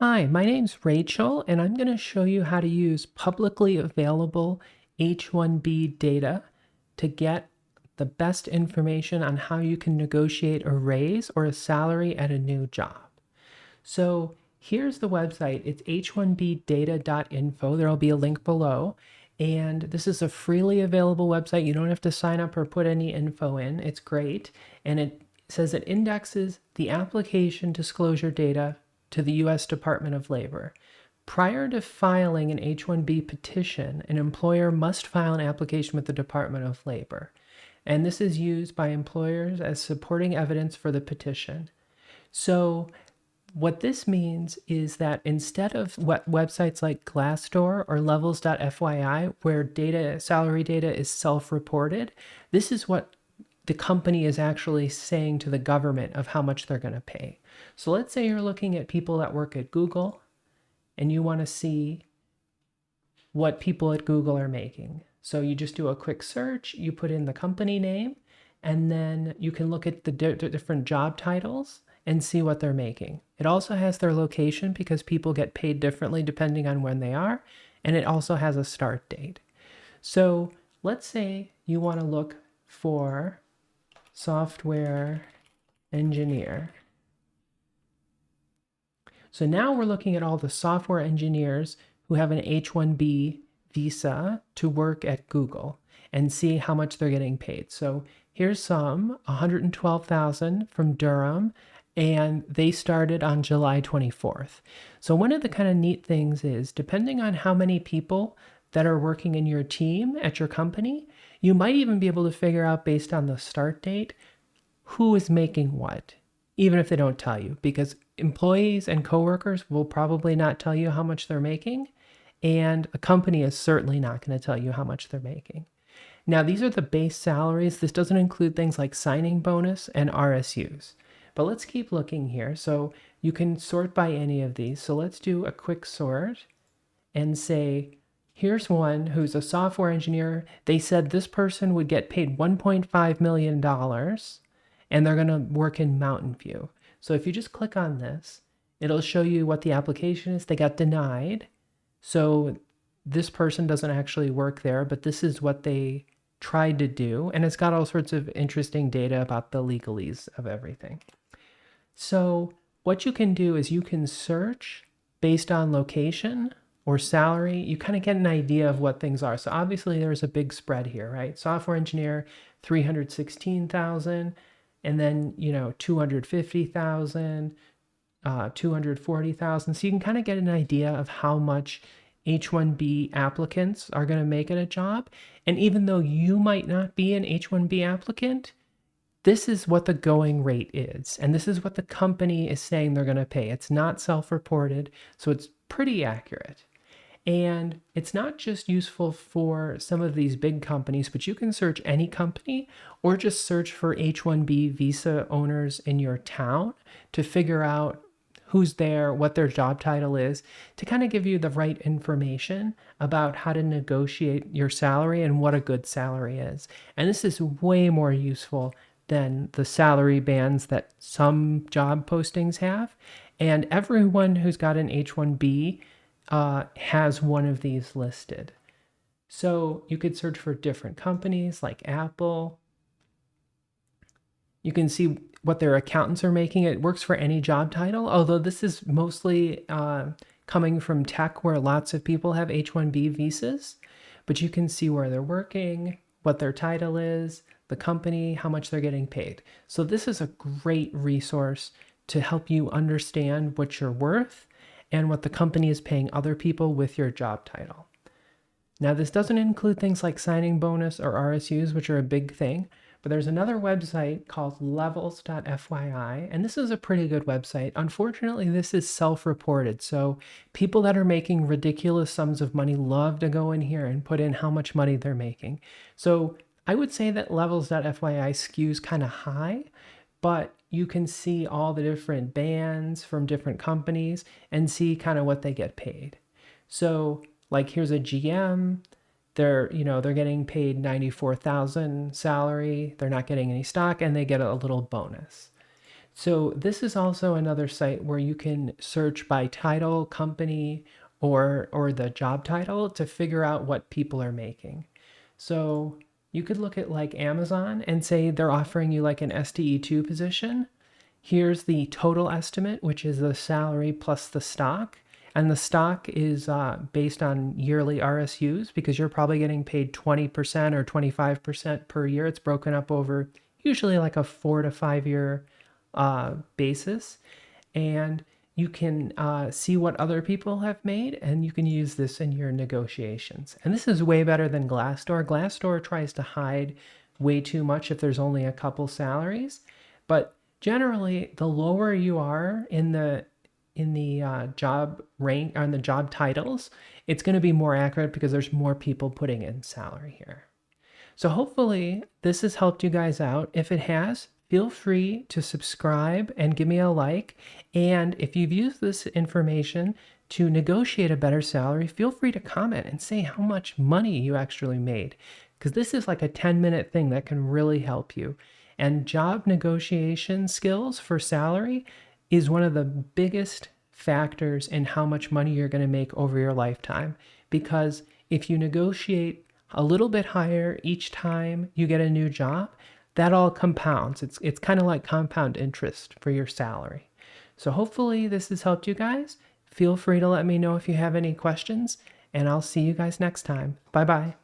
Hi, my name's Rachel, and I'm going to show you how to use publicly available H1B data to get the best information on how you can negotiate a raise or a salary at a new job. So here's the website. It's h1bdata.info. There'll be a link below. And this is a freely available website. You don't have to sign up or put any info in. It's great. And it says it indexes the application disclosure data to the U.S. Department of Labor. Prior to filing an H-1B petition, an employer must file an application with the Department of Labor. And this is used by employers as supporting evidence for the petition. So what this means is that instead of websites like Glassdoor or levels.fyi, where salary data is self-reported, this is what the company is actually saying to the government of how much they're going to pay. So let's say you're looking at people that work at Google and you want to see what people at Google are making. So you just do a quick search, you put in the company name, and then you can look at the different job titles and see what they're making. It also has their location because people get paid differently depending on when they are, and it also has a start date. So let's say you want to look for software engineer. So now we're looking at all the software engineers who have an H-1B visa to work at Google and see how much they're getting paid. So here's some, 112,000 from Durham, and they started on July 24th. So one of the kind of neat things is, depending on how many people that are working in your team at your company, you might even be able to figure out based on the start date who is making what, even if they don't tell you, because employees and coworkers will probably not tell you how much they're making, and a company is certainly not going to tell you how much they're making. Now, these are the base salaries. This doesn't include things like signing bonus and RSUs. But let's keep looking here. So you can sort by any of these. So let's do a quick sort and say, here's one who's a software engineer. They said this person would get paid $1.5 million, and they're going to work in Mountain View. So if you just click on this, it'll show you what the application is. They got denied. So this person doesn't actually work there, but this is what they tried to do. And it's got all sorts of interesting data about the legalese of everything. So what you can do is you can search based on location or salary. You kind of get an idea of what things are. So obviously there's a big spread here, right? Software engineer, 316,000, and then, 250,000, 240,000. So you can kind of get an idea of how much H-1B applicants are going to make at a job. And even though you might not be an H-1B applicant, this is what the going rate is. And this is what the company is saying they're going to pay. It's not self-reported, so it's pretty accurate. And it's not just useful for some of these big companies, but you can search any company or just search for H-1B visa owners in your town to figure out who's there, what their job title is, to kind of give you the right information about how to negotiate your salary and what a good salary is. And this is way more useful than the salary bands that some job postings have. And everyone who's got an H-1B has one of these listed. So you could search for different companies like Apple. You can see what their accountants are making. It works for any job title, although this is mostly coming from tech where lots of people have H-1B visas. But you can see where they're working, what their title is, the company, how much they're getting paid. So this is a great resource to help you understand what you're worth and what the company is paying other people with your job title. Now, this doesn't include things like signing bonus or RSUs, which are a big thing, but there's another website called levels.fyi, and this is a pretty good website. Unfortunately, this is self-reported, so people that are making ridiculous sums of money love to go in here and put in how much money they're making. So I would say that levels.fyi skews kind of high, but you can see all the different bands from different companies and see kind of what they get paid. So like here's a GM, they're getting paid 94,000 salary, they're not getting any stock, and they get a little bonus. So this is also another site where you can search by title, company, or the job title to figure out what people are making. So you could look at like Amazon and say they're offering you like an SDE2 position. Here's the total estimate, which is the salary plus the stock. And the stock is based on yearly RSUs because you're probably getting paid 20% or 25% per year. It's broken up over usually like a 4 to 5 year basis. And you can see what other people have made, and you can use this in your negotiations. And this is way better than Glassdoor. Glassdoor tries to hide way too much if there's only a couple salaries, but generally, the lower you are in the job rank on the job titles, it's going to be more accurate because there's more people putting in salary here. So hopefully this has helped you guys out. If it has, feel free to subscribe and give me a like. And if you've used this information to negotiate a better salary, feel free to comment and say how much money you actually made, because this is like a 10-minute thing that can really help you. And job negotiation skills for salary is one of the biggest factors in how much money you're going to make over your lifetime. Because if you negotiate a little bit higher each time you get a new job, that all compounds. It's kind of like compound interest for your salary. So hopefully this has helped you guys. Feel free to let me know if you have any questions, and I'll see you guys next time. Bye bye.